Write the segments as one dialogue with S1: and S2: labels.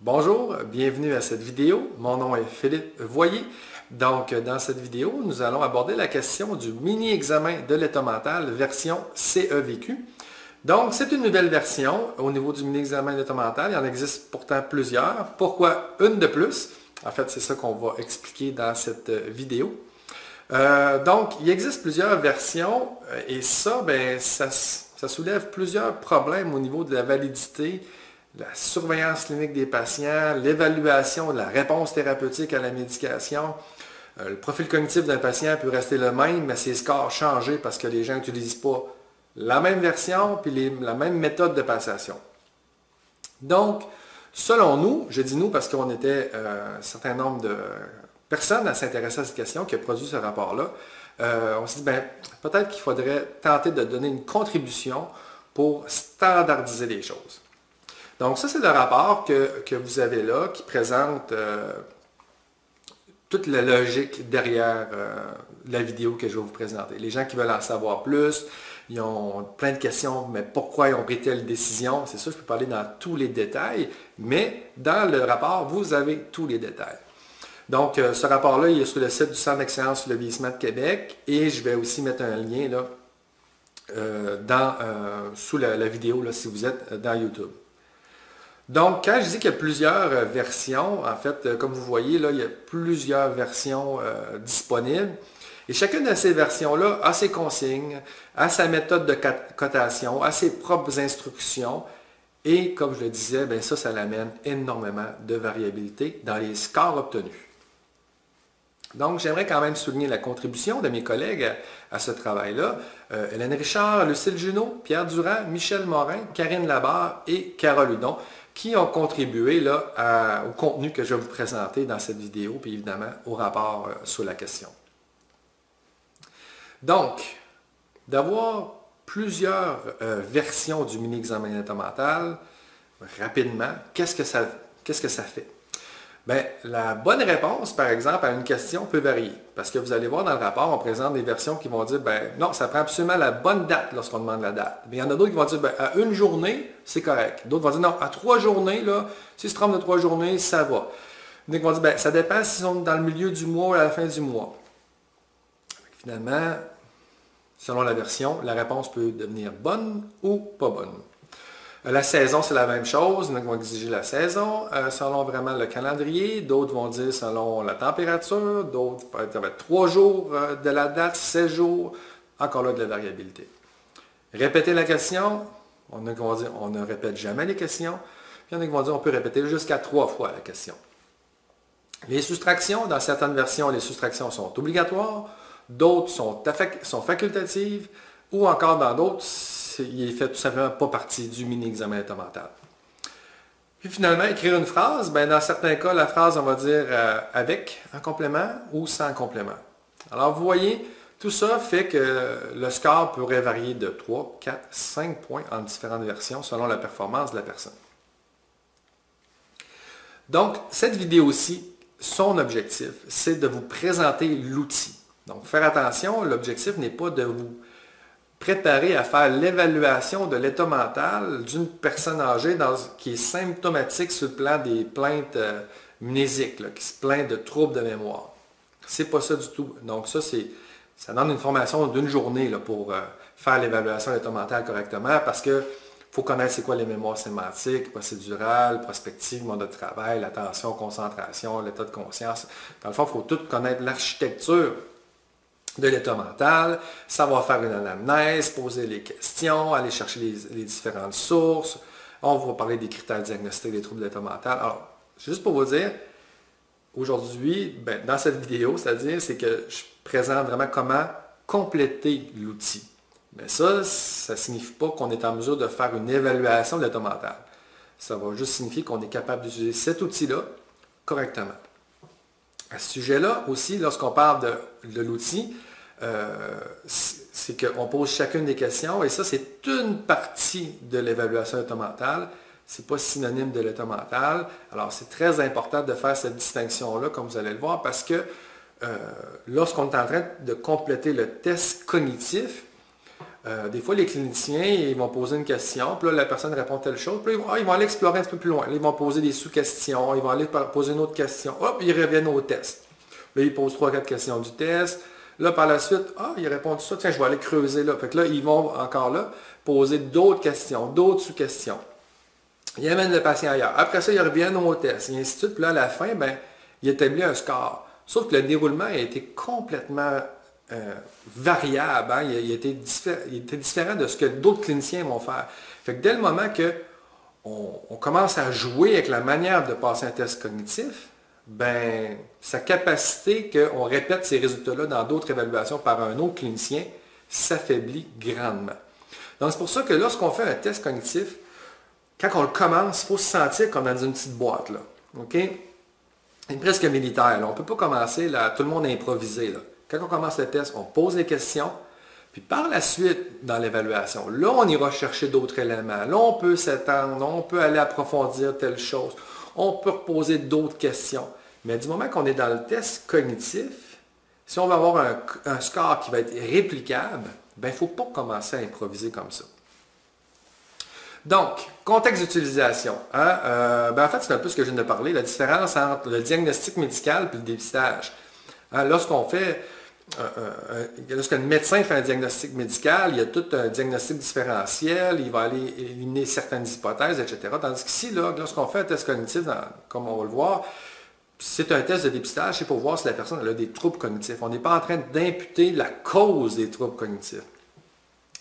S1: Bonjour, bienvenue à cette vidéo. Mon nom est Philippe Voyer. Donc, dans cette vidéo, nous allons aborder la question du mini-examen de l'état mental version CEVQ. Donc, c'est une nouvelle version au niveau du mini-examen de l'état mental. Il en existe pourtant plusieurs. Pourquoi une de plus? En fait, c'est ça qu'on va expliquer dans cette vidéo. Donc, il existe plusieurs versions et ça, ça soulève plusieurs problèmes au niveau de la validité, la surveillance clinique des patients, l'évaluation de la réponse thérapeutique à la médication. Le profil cognitif d'un patient peut rester le même, mais ses scores changent parce que les gens n'utilisent pas la même version et la même méthode de passation. Donc, selon nous, je dis nous parce qu'on était un certain nombre de personnes à s'intéresser à cette question qui a produit ce rapport-là, on s'est dit, peut-être qu'il faudrait tenter de donner une contribution pour standardiser les choses. Donc ça, c'est le rapport que vous avez là qui présente toute la logique derrière la vidéo que je vais vous présenter. Les gens qui veulent en savoir plus, ils ont plein de questions, mais pourquoi ils ont pris telle décision? C'est sûr, je peux parler dans tous les détails, mais dans le rapport, vous avez tous les détails. Donc, ce rapport-là, il est sur le site du Centre d'excellence sur le vieillissement de Québec et je vais aussi mettre un lien là, sous la vidéo là, si vous êtes dans YouTube. Donc, quand je dis qu'il y a plusieurs versions, en fait, comme vous voyez, là, il y a plusieurs versions disponibles. Et chacune de ces versions-là a ses consignes, a sa méthode de cotation, a ses propres instructions. Et comme je le disais, ça l'amène énormément de variabilité dans les scores obtenus. Donc, j'aimerais quand même souligner la contribution de mes collègues à ce travail-là. Hélène Richard, Lucille Junot, Pierre Durand, Michel Morin, Karine Labarre et Carole Hudon, qui ont contribué là, au contenu que je vais vous présenter dans cette vidéo, puis évidemment au rapport sur la question. Donc, d'avoir plusieurs versions du mini-examen d'état mental, rapidement, qu'est-ce que ça fait? La bonne réponse, par exemple, à une question peut varier. Parce que vous allez voir dans le rapport, on présente des versions qui vont dire, non, ça prend absolument la bonne date lorsqu'on demande la date. Mais il y en a d'autres qui vont dire, à une journée, c'est correct. D'autres vont dire, non, à 3 journées, là, si se trompe de 3 journées, ça va. D'autres vont dire, ça dépend s'ils sont dans le milieu du mois ou à la fin du mois. Finalement, selon la version, la réponse peut devenir bonne ou pas bonne. La saison, c'est la même chose. Il y en a qui vont exiger la saison selon vraiment le calendrier. D'autres vont dire selon la température. D'autres, ça va être 3 jours de la date, 16 jours. Encore là, de la variabilité. Répéter la question. On a qui vont dire on ne répète jamais les questions. Puis il y en a qui vont dire on peut répéter jusqu'à 3 fois la question. Les soustractions, dans certaines versions, les soustractions sont obligatoires. D'autres sont facultatives. Ou encore dans d'autres, il ne fait tout simplement pas partie du mini-examen d'état mental. Puis finalement, écrire une phrase, dans certains cas, la phrase, on va dire avec un complément ou sans complément. Alors vous voyez, tout ça fait que le score pourrait varier de 3, 4, 5 points en différentes versions selon la performance de la personne. Donc, cette vidéo-ci, son objectif, c'est de vous présenter l'outil. Donc, faire attention, l'objectif n'est pas de vous préparer à faire l'évaluation de l'état mental d'une personne âgée qui est symptomatique sur le plan des plaintes mnésiques, là, qui se plaint de troubles de mémoire. C'est pas ça du tout. Donc ça donne une formation d'une journée là, pour faire l'évaluation de l'état mental correctement parce qu'il faut connaître c'est quoi les mémoires sémantiques, procédurales, prospectives, mode de travail, l'attention, concentration, l'état de conscience. Dans le fond, il faut tout connaître l'architecture de l'état mental, savoir faire une anamnèse, poser les questions, aller chercher les différentes sources. On va parler des critères diagnostiques des troubles de l'état mental. Alors, juste pour vous dire, aujourd'hui, dans cette vidéo, c'est que je présente vraiment comment compléter l'outil. Mais ça ne signifie pas qu'on est en mesure de faire une évaluation de l'état mental. Ça va juste signifier qu'on est capable d'utiliser cet outil-là correctement. À ce sujet-là aussi, lorsqu'on parle de l'outil, c'est qu'on pose chacune des questions et ça, c'est une partie de l'évaluation de l'état mental. Ce n'est pas synonyme de l'état mental. Alors, c'est très important de faire cette distinction-là, comme vous allez le voir, parce que lorsqu'on est en train de compléter le test cognitif, des fois, les cliniciens, ils vont poser une question, puis là, la personne répond telle chose, puis là, ils vont aller explorer un petit peu plus loin. Là, ils vont poser des sous-questions, ils vont aller poser une autre question. Hop, ils reviennent au test. Là, ils posent 3-4 questions du test. Là, par la suite, ils répondent ça, tiens, je vais aller creuser là. Fait que là, ils vont encore là poser d'autres questions, d'autres sous-questions. Ils amènent le patient ailleurs. Après ça, ils reviennent au test, et ainsi de suite. Puis là, à la fin, ben, ils établissent un score. Sauf que le déroulement a été complètement variable. Hein? Il était différent de ce que d'autres cliniciens vont faire. Fait que dès le moment qu'on commence à jouer avec la manière de passer un test cognitif, ben, sa capacité qu'on répète ces résultats-là dans d'autres évaluations par un autre clinicien s'affaiblit grandement. Donc, c'est pour ça que lorsqu'on fait un test cognitif, quand on le commence, il faut se sentir comme dans une petite boîte. Là. OK? C'est presque militaire. Là. On ne peut pas commencer, là, tout le monde à improviser. Là. Quand on commence le test, on pose les questions, puis par la suite, dans l'évaluation, là, on ira chercher d'autres éléments. Là, on peut s'étendre, on peut aller approfondir telle chose, on peut reposer d'autres questions. Mais du moment qu'on est dans le test cognitif, si on veut avoir un score qui va être réplicable, ben, il ne faut pas commencer à improviser comme ça. Donc, contexte d'utilisation. Hein? En fait, c'est un peu ce que je viens de parler, la différence entre le diagnostic médical et le dépistage. Hein? Lorsqu'un médecin fait un diagnostic médical, il y a tout un diagnostic différentiel, il va aller éliminer certaines hypothèses, etc. Tandis qu'ici, lorsqu'on fait un test cognitif, comme on va le voir, c'est un test de dépistage, c'est pour voir si la personne a des troubles cognitifs. On n'est pas en train d'imputer la cause des troubles cognitifs.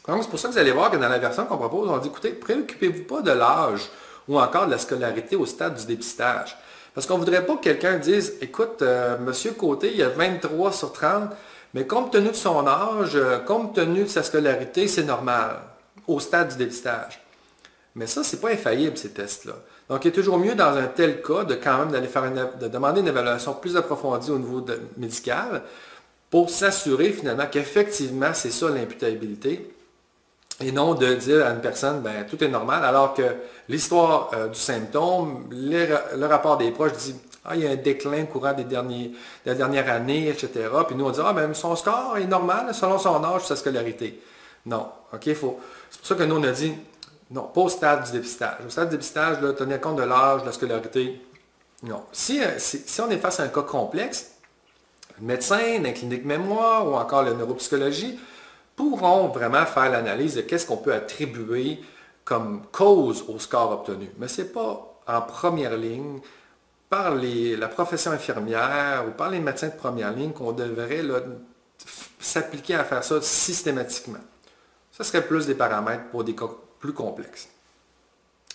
S1: Donc, c'est pour ça que vous allez voir que dans la version qu'on propose, on dit, écoutez, préoccupez-vous pas de l'âge ou encore de la scolarité au stade du dépistage. Parce qu'on ne voudrait pas que quelqu'un dise, écoute, Monsieur Côté, il a 23 sur 30, mais compte tenu de son âge, compte tenu de sa scolarité, c'est normal, au stade du dépistage. Mais ça, ce n'est pas infaillible, ces tests-là. Donc, il est toujours mieux dans un tel cas de quand même de demander une évaluation plus approfondie au niveau médical pour s'assurer finalement qu'effectivement, c'est ça l'imputabilité. Et non de dire à une personne, ben tout est normal, alors que l'histoire du symptôme, le rapport des proches dit, il y a un déclin courant de la dernière année, etc. Puis nous, on dit, ben son score est normal selon son âge et sa scolarité. Non, OK, c'est pour ça que nous, on a dit, non, pas au stade du dépistage. Au stade du dépistage, là, tenir compte de l'âge, de la scolarité, non. Si on est face à un cas complexe, un médecin, une clinique mémoire ou encore la neuropsychologie, pourront vraiment faire l'analyse de qu'est-ce qu'on peut attribuer comme cause au score obtenu. Mais ce n'est pas en première ligne par la profession infirmière ou par les médecins de première ligne qu'on devrait s'appliquer à faire ça systématiquement. Ce serait plus des paramètres pour des cas plus complexes.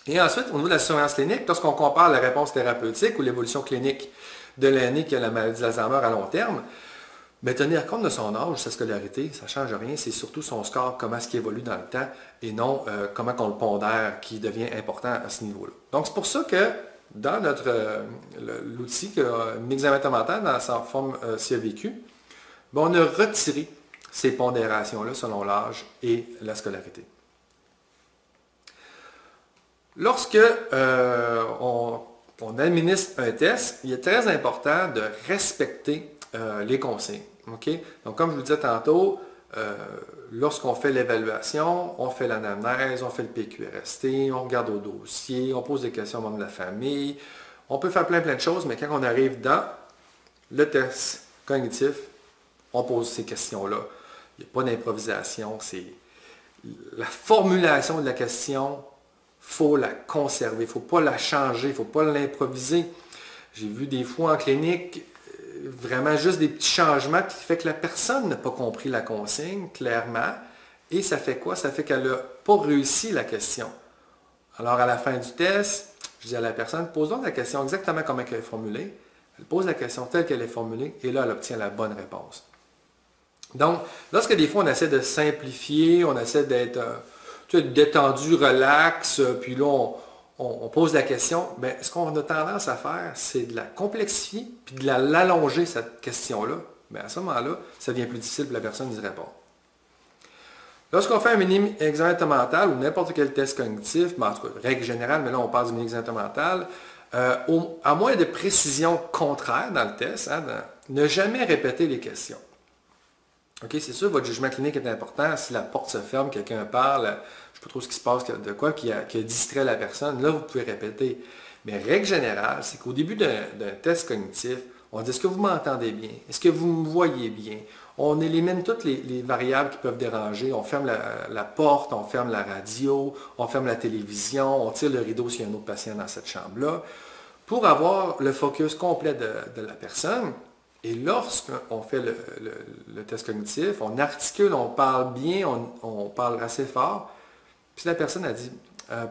S1: Et ensuite, au niveau de la surveillance clinique, lorsqu'on compare la réponse thérapeutique ou l'évolution clinique de l'aîné qui a la maladie d'Alzheimer à long terme, mais tenir compte de son âge, sa scolarité, ça ne change rien, c'est surtout son score, comment est-ce qu'il évolue dans le temps, et non comment on le pondère qui devient important à ce niveau-là. Donc c'est pour ça que dans l'outil, l'examen mental, dans sa forme CAVQ, on a retiré ces pondérations-là selon l'âge et la scolarité. Lorsque on administre un test, il est très important de respecter les consignes. Okay? Donc, comme je vous disais tantôt, lorsqu'on fait l'évaluation, on fait l'anamnèse, on fait le PQRST, on regarde au dossier, on pose des questions aux membres de la famille. On peut faire plein de choses, mais quand on arrive dans le test cognitif, on pose ces questions-là. Il n'y a pas d'improvisation. C'est la formulation de la question, il faut la conserver, il ne faut pas la changer, il ne faut pas l'improviser. J'ai vu des fois en clinique, vraiment juste des petits changements qui fait que la personne n'a pas compris la consigne clairement. Et ça fait quoi? Ça fait qu'elle n'a pas réussi la question. Alors à la fin du test, je dis à la personne, pose donc la question exactement comme elle est formulée. Elle pose la question telle qu'elle est formulée et là, elle obtient la bonne réponse. Donc, lorsque des fois on essaie de simplifier, on essaie d'être détendu, relax, puis là on pose la question, bien, ce qu'on a tendance à faire, c'est de la complexifier, puis de l'allonger, cette question-là. Bien, à ce moment-là, ça devient plus difficile pour la personne d'y répondre. Lorsqu'on fait un mini-examen mental ou n'importe quel test cognitif, en tout cas, règle générale, mais là on passe du mini-examen mental, à moins de précision contraire dans le test, ne jamais répéter les questions. OK, c'est sûr, votre jugement clinique est important. Si la porte se ferme, quelqu'un parle, je ne sais pas trop ce qui se passe, de quoi, qui a distrait la personne, là, vous pouvez répéter. Mais règle générale, c'est qu'au début d'un test cognitif, on dit, est-ce que vous m'entendez bien? Est-ce que vous me voyez bien? On élimine toutes les variables qui peuvent déranger. On ferme la porte, on ferme la radio, on ferme la télévision, on tire le rideau s'il y a un autre patient dans cette chambre-là, pour avoir le focus complet de la personne. Et lorsqu'on fait le test cognitif, on articule, on parle bien, on parle assez fort. Puis la personne a dit,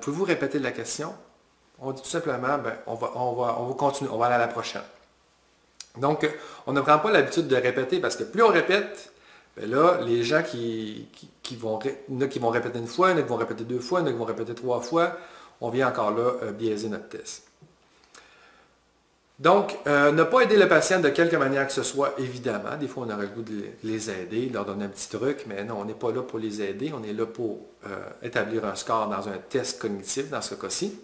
S1: pouvez-vous répéter la question? On dit tout simplement, ben, on va continuer, on va aller à la prochaine. Donc, on ne prend pas l'habitude de répéter parce que plus on répète, ben là, les gens il y en a qui vont répéter une fois, il y en a qui vont répéter 2 fois, il y en a qui vont répéter 3 fois, on vient encore là biaiser notre test. Donc, ne pas aider le patient de quelque manière que ce soit, évidemment. Des fois, on aurait le goût de les aider, de leur donner un petit truc, mais non, on n'est pas là pour les aider, on est là pour établir un score dans un test cognitif, dans ce cas-ci.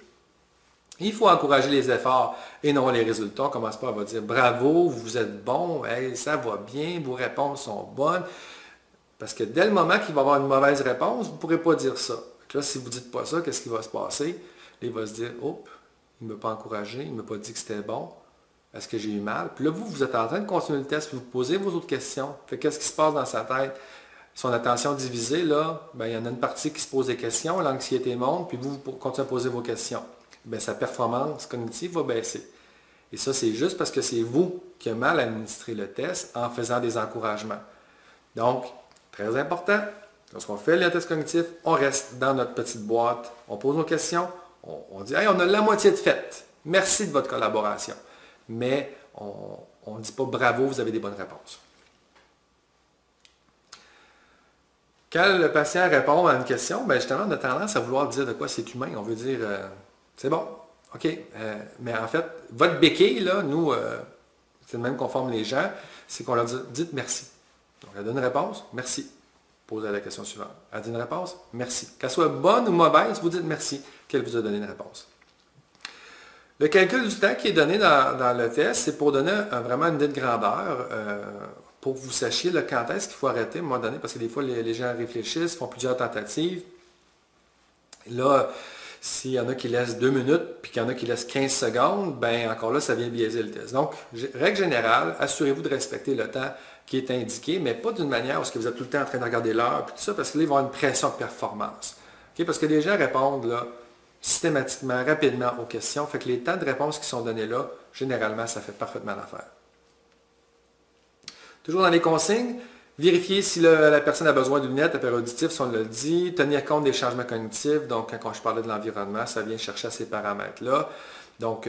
S1: Il faut encourager les efforts et non les résultats. On ne commence pas à dire bravo, vous êtes bon, hey, ça va bien, vos réponses sont bonnes. Parce que dès le moment qu'il va y avoir une mauvaise réponse, vous ne pourrez pas dire ça. Donc là, si vous ne dites pas ça, qu'est-ce qui va se passer? Il va se dire, oh, il ne m'a pas encouragé, il ne m'a pas dit que c'était bon. Est-ce que j'ai eu mal? Puis là, vous êtes en train de continuer le test, puis vous posez vos autres questions. Qu'est-ce qui se passe dans sa tête? Son attention divisée, là, ben, il y en a une partie qui se pose des questions, l'anxiété monte, puis vous continuez à poser vos questions. Bien, sa performance cognitive va baisser. Et ça, c'est juste parce que c'est vous qui avez mal administré le test en faisant des encouragements. Donc, très important, lorsqu'on fait le test cognitif, on reste dans notre petite boîte, on pose nos questions, on dit « Hey, on a la moitié de fait. Merci de votre collaboration. » Mais on ne dit pas « Bravo, vous avez des bonnes réponses. » Quand le patient répond à une question, bien justement, on a tendance à vouloir dire de quoi c'est humain. On veut dire c'est bon, OK. Mais en fait, votre béquille, là, nous, c'est le même qu'on forme les gens, c'est qu'on leur dit dites merci. Donc, elle donne une réponse, merci. Posez la question suivante. Elle dit une réponse, merci. Qu'elle soit bonne ou mauvaise, vous dites merci qu'elle vous a donné une réponse. Le calcul du temps qui est donné dans le test, c'est pour donner vraiment une idée de grandeur, pour que vous sachiez là, quand est-ce qu'il faut arrêter à un moment donné, parce que des fois, les gens réfléchissent, font plusieurs tentatives. Là, s'il y en a qui laissent 2 minutes, puis qu'il y en a qui laissent 15 secondes, bien encore là, ça vient biaiser le test. Donc, règle générale, assurez-vous de respecter le temps qui est indiqué, mais pas d'une manière où vous êtes tout le temps en train de regarder l'heure, puis tout ça, parce que là, ils vont avoir une pression de performance. Okay? Parce que les gens répondent là, systématiquement, rapidement aux questions, fait que les temps de réponse qui sont donnés là, généralement, ça fait parfaitement l'affaire. Toujours dans les consignes, vérifier si la personne a besoin d'une lunette à appareil auditif, si on le dit. Tenir compte des changements cognitifs. Donc, quand je parlais de l'environnement, ça vient chercher à ces paramètres-là. Donc,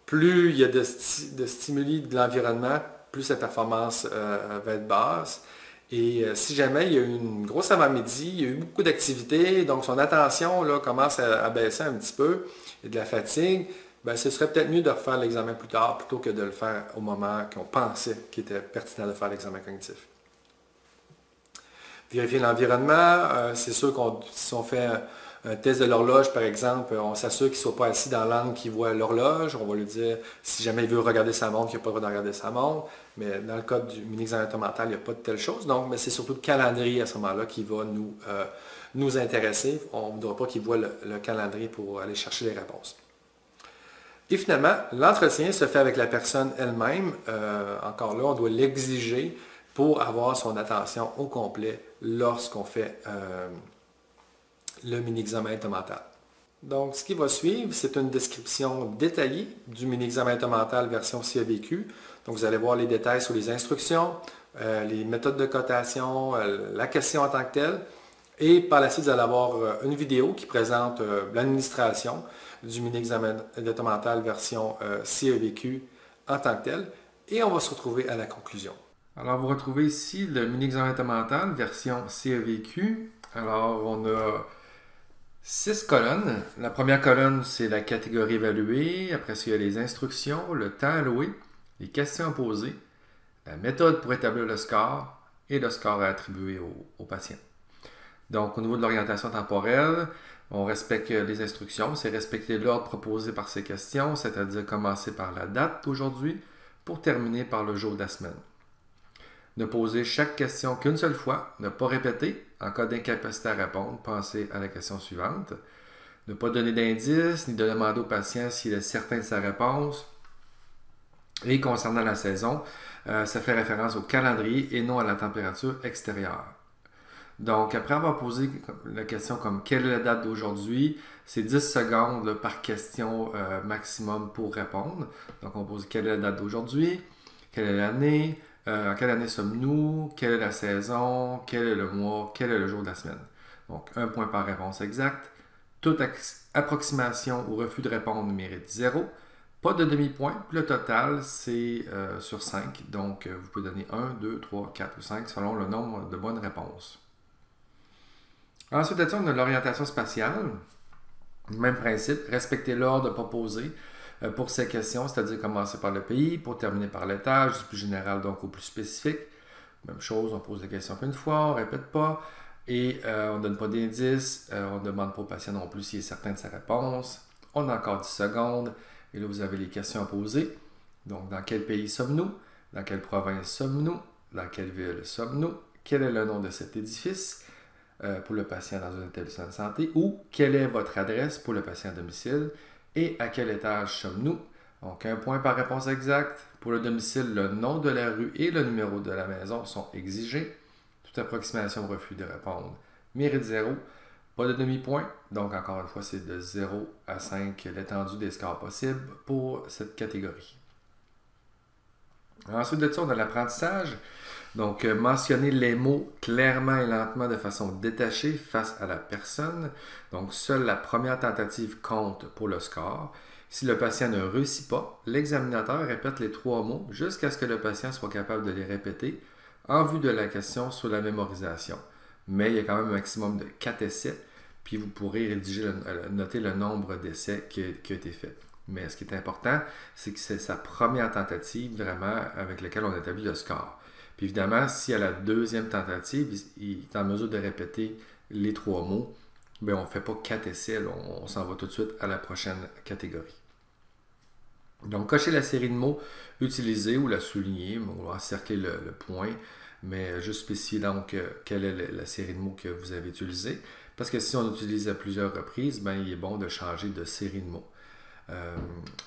S1: plus il y a de stimuli de l'environnement, plus sa performance va être basse. Et si jamais il y a eu une grosse avant-midi, il y a eu beaucoup d'activités, donc son attention là, commence à baisser un petit peu, et de la fatigue, bien, ce serait peut-être mieux de refaire l'examen plus tard plutôt que de le faire au moment qu'on pensait qu'il était pertinent de faire l'examen cognitif. Vérifier l'environnement, c'est sûr que si on fait un test de l'horloge, par exemple, on s'assure qu'il ne soit pas assis dans l'angle qui voit l'horloge. On va lui dire, si jamais il veut regarder sa montre, qu'il n'a pas le droit de regarder sa montre. Mais dans le cas du mini-examen mental, il n'y a pas de telle chose. Donc, mais c'est surtout le calendrier à ce moment-là qui va nous intéresser. On ne voudra pas qu'il voit le calendrier pour aller chercher les réponses. Et finalement, l'entretien se fait avec la personne elle-même. Encore là, on doit l'exiger pour avoir son attention au complet lorsqu'on fait le mini-examen mental. Donc, ce qui va suivre, c'est une description détaillée du mini-examen mental version CEVQ. Donc, vous allez voir les détails sur les instructions, les méthodes de cotation, la question en tant que telle. Et par la suite, vous allez avoir une vidéo qui présente l'administration du mini-examen mental version CEVQ en tant que tel. Et on va se retrouver à la conclusion. Alors, vous retrouvez ici le mini-examen mental version CEVQ. Alors, on a 6 colonnes. La première colonne, c'est la catégorie évaluée. Après ça, il y a les instructions, le temps alloué, les questions à poser, la méthode pour établir le score et le score à attribuer au patient. Donc, au niveau de l'orientation temporelle, on respecte les instructions. C'est respecter l'ordre proposé par ces questions, c'est-à-dire commencer par la date d'aujourd'hui pour terminer par le jour de la semaine. Ne poser chaque question qu'une seule fois. Ne pas répéter. En cas d'incapacité à répondre, pensez à la question suivante. Ne pas donner d'indices, ni de demander au patient s'il est certain de sa réponse. Et concernant la saison, ça fait référence au calendrier et non à la température extérieure. Donc, après avoir posé la question comme quelle est la date d'aujourd'hui, c'est 10 secondes là, par question maximum pour répondre. Donc, on pose quelle est la date d'aujourd'hui, quelle est l'année, en quelle année sommes-nous, quelle est la saison, quel est le mois, quel est le jour de la semaine. Donc, un point par réponse exacte. Toute approximation ou refus de répondre mérite 0. Pas de demi-point. Le total, c'est sur 5. Donc, vous pouvez donner 1, 2, 3, 4 ou 5 selon le nombre de bonnes réponses. Ensuite de ça, on a l'orientation spatiale. Même principe, respecter l'ordre de proposer pour ces questions, c'est-à-dire commencer par le pays, pour terminer par l'étage, du plus général donc au plus spécifique. Même chose, on pose la question qu'une fois, on ne répète pas, et on ne donne pas d'indice, on ne demande pas au patient non plus s'il est certain de sa réponse. On a encore 10 secondes, et là vous avez les questions à poser. Donc, dans quel pays sommes-nous? Dans quelle province sommes-nous? Dans quelle ville sommes-nous? Quel est le nom de cet édifice? Pour le patient dans un établissement de santé, ou quelle est votre adresse pour le patient à domicile et à quel étage sommes-nous. Donc, un point par réponse exacte. Pour le domicile, le nom de la rue et le numéro de la maison sont exigés. Toute approximation ou refus de répondre mérite 0. Pas de demi-point. Donc, encore une fois, c'est de 0 à 5 l'étendue des scores possibles pour cette catégorie. Ensuite de ça, on a l'apprentissage. Donc, mentionner les mots clairement et lentement de façon détachée face à la personne. Donc, seule la première tentative compte pour le score. Si le patient ne réussit pas, l'examinateur répète les 3 mots jusqu'à ce que le patient soit capable de les répéter en vue de la question sur la mémorisation. Mais il y a quand même un maximum de 4 essais, puis vous pourrez noter le nombre d'essais qui a été fait. Mais ce qui est important, c'est que c'est sa première tentative vraiment avec laquelle on établit le score. Puis évidemment, si à la deuxième tentative, il est en mesure de répéter les 3 mots, bien, on ne fait pas 4 essais, là, on s'en va tout de suite à la prochaine catégorie. Donc, cochez la série de mots utilisés ou la souligner, ou encercler le point, mais juste spécifier donc quelle est la série de mots que vous avez utilisée. Parce que si on utilise à plusieurs reprises, bien, il est bon de changer de série de mots.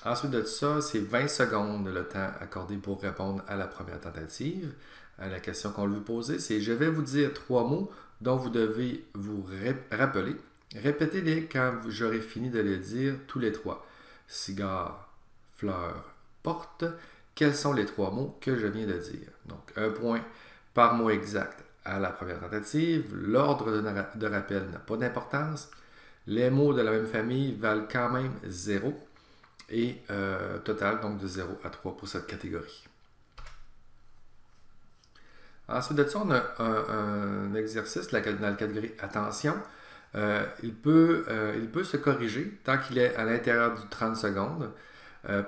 S1: Ensuite de ça, c'est 20 secondes le temps accordé pour répondre à la première tentative. La question qu'on lui poser, c'est « Je vais vous dire 3 mots dont vous devez vous rappeler. Répétez-les quand j'aurai fini de les dire tous les 3. Cigare, fleur, porte. Quels sont les 3 mots que je viens de dire? » Donc, un point par mot exact à la première tentative. L'ordre de rappel n'a pas d'importance. Les mots de la même famille valent quand même 0. Et total, donc de 0 à 3 pour cette catégorie. Ensuite de ça, on a un exercice dans la catégorie attention. Il peut se corriger tant qu'il est à l'intérieur du 30 secondes.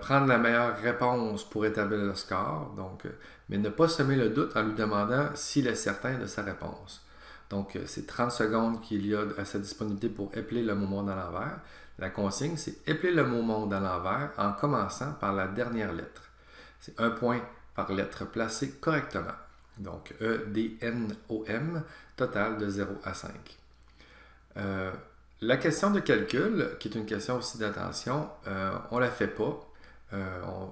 S1: Prendre la meilleure réponse pour établir le score, donc, mais ne pas semer le doute en lui demandant s'il est certain de sa réponse. Donc, c'est 30 secondes qu'il y a à sa disponibilité pour épeler le mot monde à l'envers. La consigne, c'est épeler le mot monde à l'envers en commençant par la dernière lettre. C'est un point par lettre placée correctement. Donc, E-D-N-O-M, total de 0 à 5. La question de calcul, qui est une question aussi d'attention, on ne la fait pas.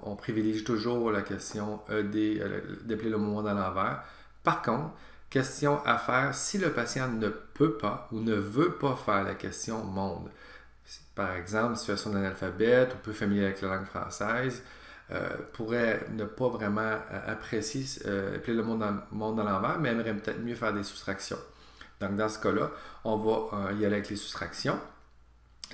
S1: On privilégie toujours la question d'épeler le mot monde à l'envers. Par contre, question à faire si le patient ne peut pas ou ne veut pas faire la question monde. Par exemple, situation d'analphabète ou peu familier avec la langue française, pourrait ne pas vraiment apprécier épeler le monde à l'envers, mais aimerait peut-être mieux faire des soustractions. Donc, dans ce cas-là, on va y aller avec les soustractions.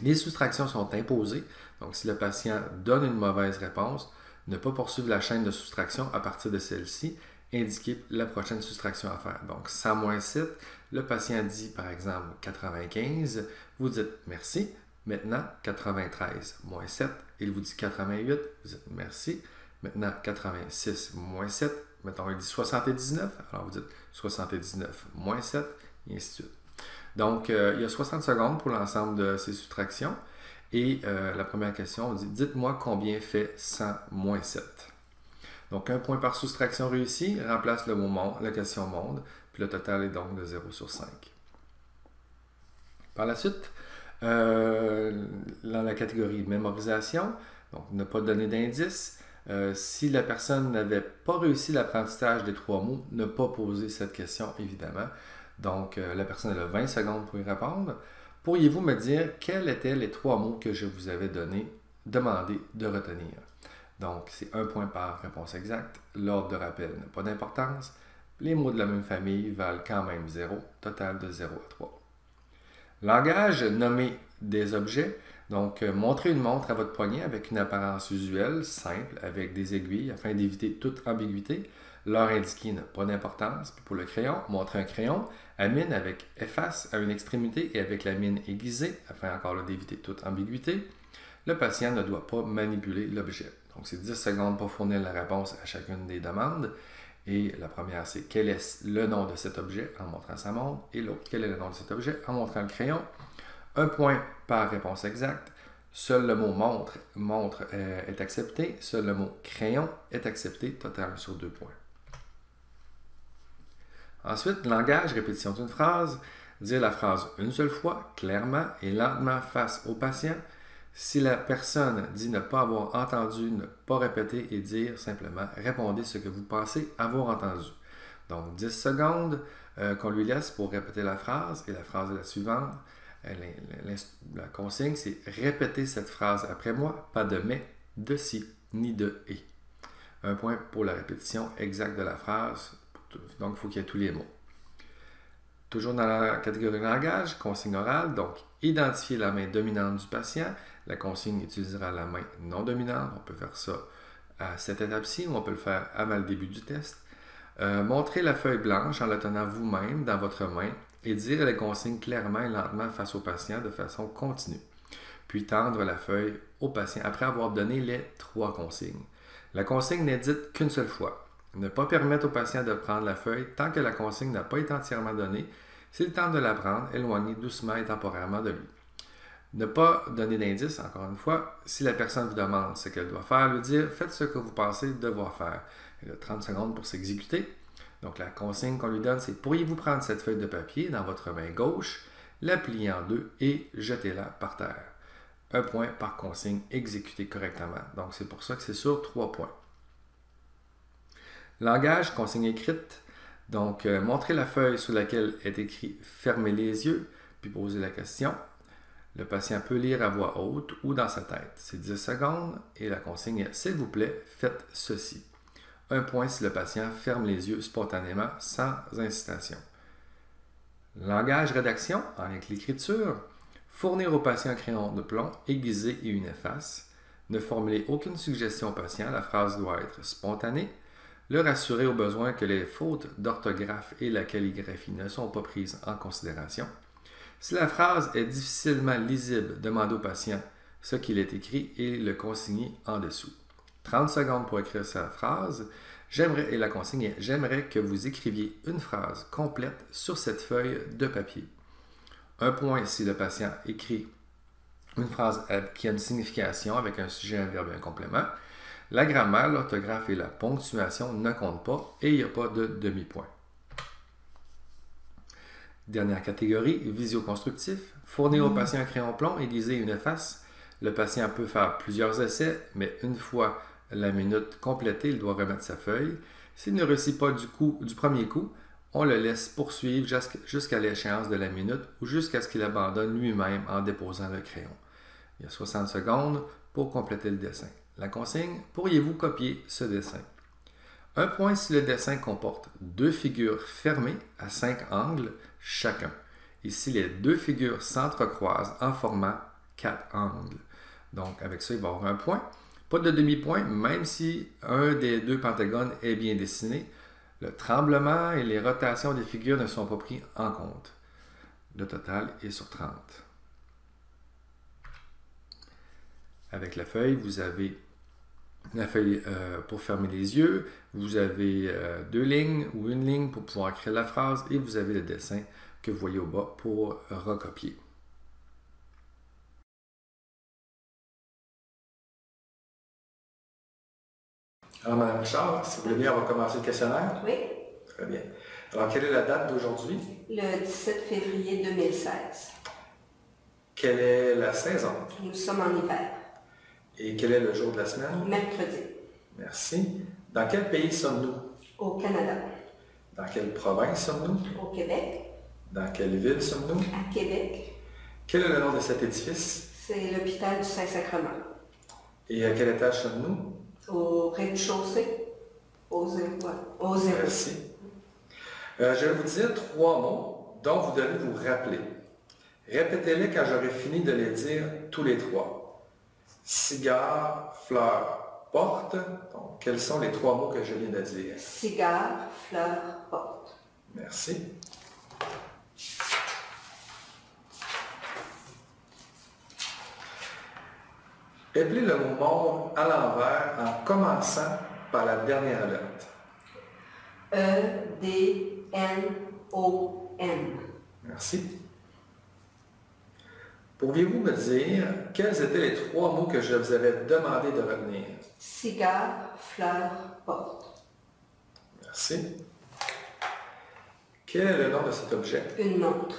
S1: Les soustractions sont imposées. Donc, si le patient donne une mauvaise réponse, ne pas poursuivre la chaîne de soustraction à partir de celle-ci, indiquer la prochaine soustraction à faire. Donc, 100 moins 7, le patient dit par exemple 95, vous dites merci. Maintenant, 93 moins 7, il vous dit 88, vous dites merci. Maintenant, 86 moins 7, mettons, il dit 79, alors vous dites 79 moins 7, et ainsi de suite. Donc, il y a 60 secondes pour l'ensemble de ces soustractions. Et la première question, on dit « Dites-moi combien fait 100 moins 7 ». Donc, 1 point par soustraction réussie remplace le mot la question monde, puis le total est donc de 0 sur 5. Par la suite, dans la catégorie mémorisation, donc ne pas donner d'indice. Si la personne n'avait pas réussi l'apprentissage des 3 mots, ne pas poser cette question, évidemment. Donc, la personne a 20 secondes pour y répondre. Pourriez-vous me dire quels étaient les 3 mots que je vous avais demandé de retenir? Donc, c'est 1 point par réponse exacte. L'ordre de rappel n'a pas d'importance. Les mots de la même famille valent quand même 0, total de 0 à 3. Langage, nommer des objets. Donc, montrez une montre à votre poignet avec une apparence usuelle, simple, avec des aiguilles, afin d'éviter toute ambiguïté. L'heure indiquée n'a pas d'importance. Puis pour le crayon, montrez un crayon à mine avec efface à une extrémité et avec la mine aiguisée, afin encore là d'éviter toute ambiguïté. Le patient ne doit pas manipuler l'objet. Donc, c'est 10 secondes pour fournir la réponse à chacune des demandes. Et la première, c'est quel est le nom de cet objet en montrant sa montre. Et l'autre, quel est le nom de cet objet en montrant le crayon. 1 point par réponse exacte. Seul le mot montre est accepté. Seul le mot crayon est accepté. Total sur 2 points. Ensuite, langage, répétition d'une phrase. Dire la phrase une seule fois, clairement et lentement face au patient. Si la personne dit ne pas avoir entendu, ne pas répéter et dire simplement répondez ce que vous pensez avoir entendu. Donc 10 secondes qu'on lui laisse pour répéter la phrase et la phrase est la suivante. La consigne, c'est répéter cette phrase après moi, pas de mais, de si, ni de et. 1 point pour la répétition exacte de la phrase, donc il faut qu'il y ait tous les mots. Toujours dans la catégorie langage, consigne orale, donc identifier la main dominante du patient. La consigne utilisera la main non dominante. On peut faire ça à cette étape-ci ou on peut le faire avant le début du test. Montrez la feuille blanche en la tenant vous-même dans votre main et dire les consignes clairement et lentement face au patient de façon continue. Puis tendre la feuille au patient après avoir donné les 3 consignes. La consigne n'est dite qu'une seule fois. Ne pas permettre au patient de prendre la feuille tant que la consigne n'a pas été entièrement donnée. S'il tente de la prendre, éloignez doucement et temporairement de lui. Ne pas donner d'indice, encore une fois. Si la personne vous demande ce qu'elle doit faire, lui dire « Faites ce que vous pensez devoir faire ». Elle a 30 secondes pour s'exécuter. Donc la consigne qu'on lui donne, c'est « Pourriez-vous prendre cette feuille de papier dans votre main gauche, la plier en deux et jetez-la par terre ». 1 point par consigne exécutée correctement. Donc c'est pour ça que c'est sur 3 points. Langage, consigne écrite. Donc, montrez la feuille sur laquelle est écrit « Fermez les yeux », puis posez la question. Le patient peut lire à voix haute ou dans sa tête. C'est 10 secondes et la consigne est « S'il vous plaît, faites ceci ». 1 point si le patient ferme les yeux spontanément sans incitation. Langage, rédaction, avec l'écriture. Fournir au patient un crayon de plomb aiguisé et une efface. Ne formuler aucune suggestion au patient. La phrase doit être spontanée. Le rassurer au besoin que les fautes d'orthographe et la calligraphie ne sont pas prises en considération. Si la phrase est difficilement lisible, demandez au patient ce qu'il est écrit et le consigner en dessous. 30 secondes pour écrire sa phrase. Et la consigne est « J'aimerais que vous écriviez une phrase complète sur cette feuille de papier ». 1 point si le patient écrit une phrase qui a une signification avec un sujet, un verbe et un complément. La grammaire, l'orthographe et la ponctuation ne comptent pas et il n'y a pas de demi-point. Dernière catégorie, visio-constructif. Fournir au patient un crayon plomb, aiguiser une efface. Le patient peut faire plusieurs essais, mais une fois la minute complétée, il doit remettre sa feuille. S'il ne réussit pas du premier coup, on le laisse poursuivre jusqu'à l'échéance de la minute ou jusqu'à ce qu'il abandonne lui-même en déposant le crayon. Il y a 60 secondes pour compléter le dessin. La consigne, pourriez-vous copier ce dessin? 1 point si le dessin comporte 2 figures fermées à 5 angles chacun. Et si les 2 figures s'entrecroisent en formant 4 angles. Donc, avec ça, il va y avoir 1 point. Pas de demi-point, même si un des 2 pentagones est bien dessiné. Le tremblement et les rotations des figures ne sont pas pris en compte. Le total est sur 30. Avec la feuille, vous avez la feuille pour fermer les yeux, vous avez 2 lignes ou une ligne pour pouvoir écrire la phrase et vous avez le dessin que vous voyez au bas pour recopier. Alors, Mme Richard, si vous voulez bien, on va commencer le questionnaire.
S2: Oui,
S1: Très bien. Alors, quelle est la date d'aujourd'hui?
S2: le 17 février 2016.
S1: Quelle est la saison?
S2: Nous sommes en hiver.
S1: Et quel est le jour de la semaine?
S2: Mercredi,
S1: Merci. Dans quel pays sommes-nous?
S2: au Canada.
S1: Dans quelle province sommes-nous?
S2: Au Québec,
S1: Dans quelle ville sommes-nous?
S2: à Québec,
S1: Quel est le nom de cet édifice?
S2: c'est l'hôpital du Saint-Sacrement.
S1: Et à quel étage sommes-nous?
S2: Au rez-de-chaussée, au zéro.
S1: Merci. Je vais vous dire 3 mots dont vous devez vous rappeler. Répétez-les quand j'aurai fini de les dire tous les 3. Cigare, fleur, porte. Donc, quels sont les 3 mots que je viens de dire?
S2: Cigare, fleur, porte.
S1: Merci. Appelez le mot monde à l'envers en commençant par la dernière lettre.
S2: E-D-N-O-N.
S1: Merci. Pourriez-vous me dire quels étaient les 3 mots que je vous avais demandé de retenir?
S2: Cigare, fleur, porte.
S1: Merci. Quel est le nom de cet objet?
S2: Une montre.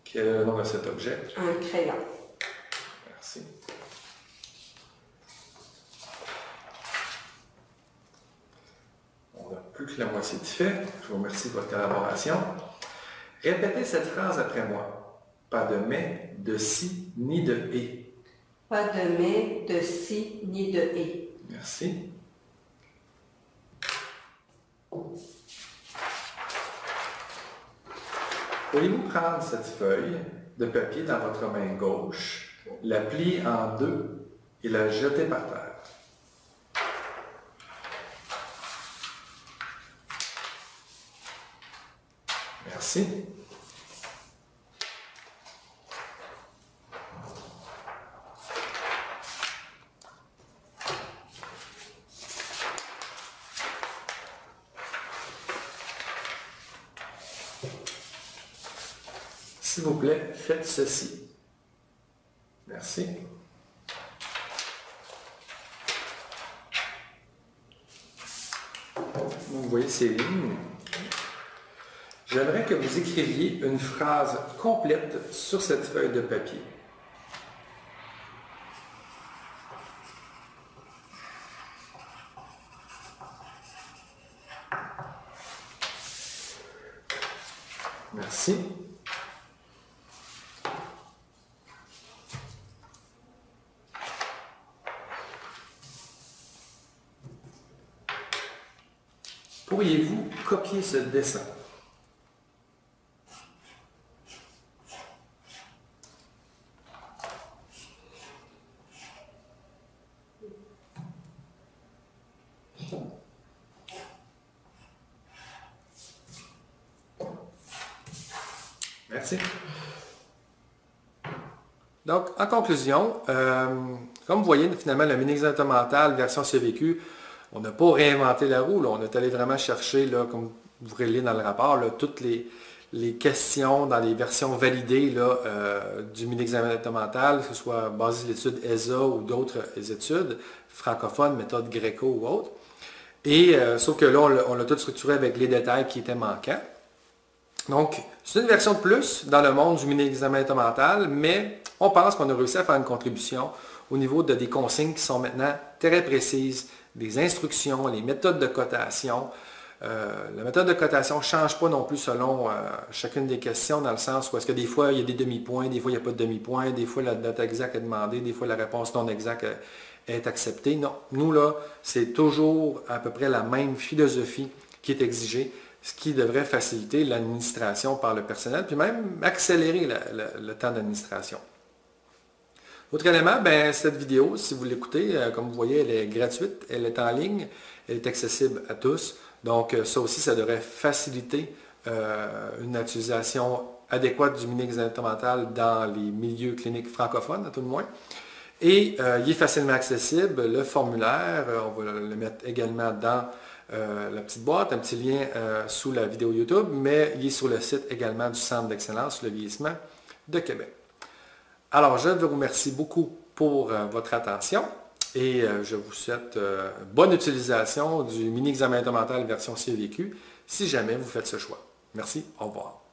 S1: Quel est le nom de cet objet?
S2: Un crayon.
S1: Merci. On n'a plus que la moitié de fait. Je vous remercie de votre collaboration. Répétez cette phrase après moi. Pas de mais, de si, ni de et.
S2: Pas de mais, de si, ni de et.
S1: Merci. Pourriez-vous prendre cette feuille de papier dans votre main gauche, la plier en 2 et la jeter par terre? Merci. S'il vous plaît, faites ceci. Merci. Vous voyez ces lignes. J'aimerais que vous écriviez une phrase complète sur cette feuille de papier. Merci. Pourriez-vous copier ce dessin? Merci. Donc, en conclusion, comme vous voyez, finalement, le mini-examen mental version CVQ, on n'a pas réinventé la roue, là. On est allé vraiment chercher, là, comme vous pourrez le lire dans le rapport, là, toutes les questions dans les versions validées là, du mini-examen mental, que ce soit basé sur l'étude ESA ou d'autres études, francophones, méthode gréco ou autres. Et sauf que là, on l'a tout structuré avec les détails qui étaient manquants. Donc, c'est une version de plus dans le monde du mini-examen mental, mais on pense qu'on a réussi à faire une contribution au niveau de des consignes qui sont maintenant très précises, des instructions, les méthodes de cotation. La méthode de cotation ne change pas non plus selon chacune des questions, dans le sens où est-ce que des fois il y a des demi-points, des fois il n'y a pas de demi-points, des fois la date exacte est demandée, des fois la réponse non exacte est acceptée. Non, nous là, c'est toujours à peu près la même philosophie qui est exigée, ce qui devrait faciliter l'administration par le personnel, puis même accélérer le temps d'administration. Autre élément, cette vidéo, si vous l'écoutez, comme vous voyez, elle est gratuite, elle est en ligne, elle est accessible à tous. Donc ça aussi, ça devrait faciliter une utilisation adéquate du mini-examen mental dans les milieux cliniques francophones, à tout le moins. Et il est facilement accessible, le formulaire, on va le mettre également dans la petite boîte, un petit lien sous la vidéo YouTube, mais il est sur le site également du Centre d'excellence sur le vieillissement de Québec. Alors, je vous remercie beaucoup pour votre attention Et je vous souhaite bonne utilisation du mini-examen mental version CEVQ si jamais vous faites ce choix. Merci, au revoir.